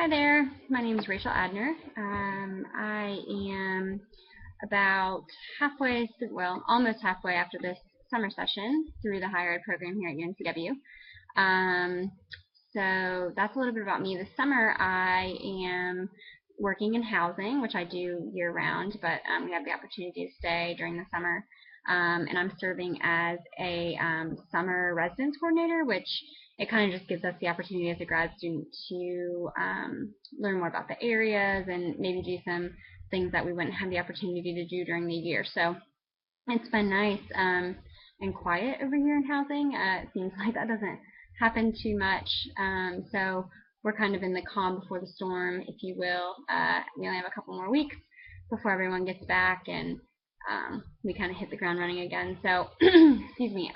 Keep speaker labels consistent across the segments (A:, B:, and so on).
A: Hi there, my name is Rachel Adner. I am about halfway, well, almost halfway after this summer session through the higher ed program here at UNCW. Um, so that's a little bit about me. This summer I am working in housing, which I do year round, but we have the opportunity to stay during the summer. And I'm serving as a summer residence coordinator, which it kind of just gives us the opportunity as a grad student to learn more about the areas and maybe do some things that we wouldn't have the opportunity to do during the year. So it's been nice and quiet over here in housing. It seems like that doesn't happen too much. So we're kind of in the calm before the storm, if you will. We only have a couple more weeks before everyone gets back and we kind of hit the ground running again. So, excuse me,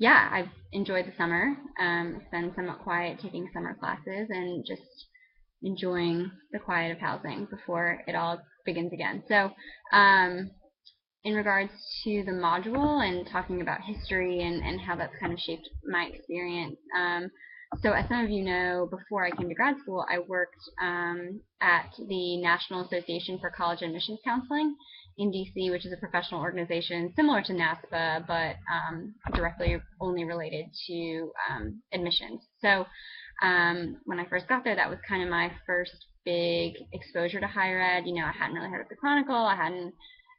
A: yeah, I've enjoyed the summer. It's been somewhat quiet taking summer classes and just enjoying the quiet of housing before it all begins again. So, in regards to the module and talking about history and how that's kind of shaped my experience, so as some of you know, before I came to grad school, I worked at the National Association for College Admissions Counseling in DC, which is a professional organization similar to NASPA, but directly only related to admissions. So when I first got there, that was kind of my first big exposure to higher ed. You know, I hadn't really heard of the Chronicle. I hadn't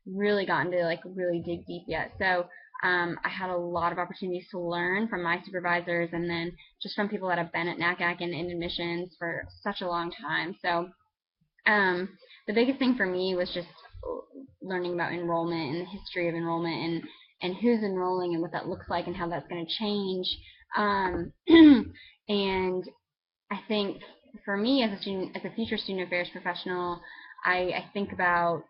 A: really gotten to like really dig deep yet. So I had a lot of opportunities to learn from my supervisors and then just from people that have been at NACAC and in admissions for such a long time. So the biggest thing for me was just learning about enrollment and the history of enrollment and who's enrolling and what that looks like and how that's going to change. And I think for me as a student, as a future student affairs professional, I think about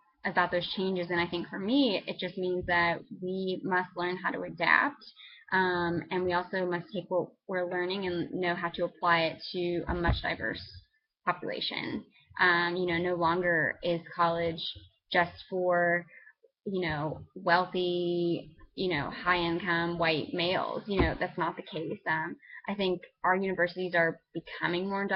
A: those changes, and I think for me it just means that we must learn how to adapt, and we also must take what we're learning and know how to apply it to a much diverse population. You know, no longer is college just for wealthy, high income white males. You know, that's not the case. I think our universities are becoming more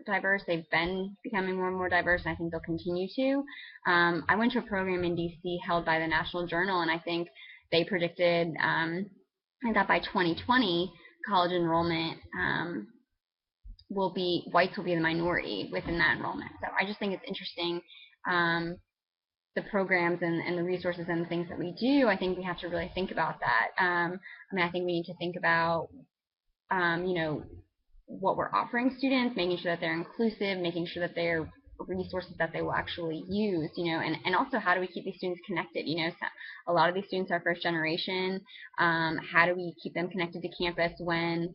A: diverse. They've been becoming more and more diverse, and I think they'll continue to. I went to a program in DC held by the National Journal, and I think they predicted that by 2020, college enrollment whites will be the minority within that enrollment. So I just think it's interesting. The programs and the resources and the things that we do, I think we have to really think about that. I mean, I think we need to think about, what we're offering students, making sure that they're inclusive, making sure that they're resources that they will actually use, and also how do we keep these students connected? So a lot of these students are first generation. How do we keep them connected to campus when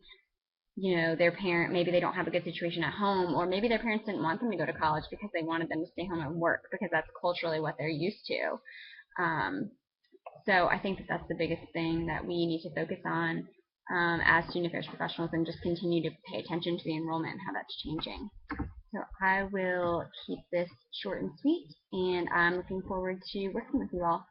A: their parent, maybe they don't have a good situation at home, or maybe their parents didn't want them to go to college because they wanted them to stay home and work because that's culturally what they're used to. So I think that that's the biggest thing that we need to focus on as student affairs professionals and just continue to pay attention to the enrollment and how that's changing. So I will keep this short and sweet, and I'm looking forward to working with you all.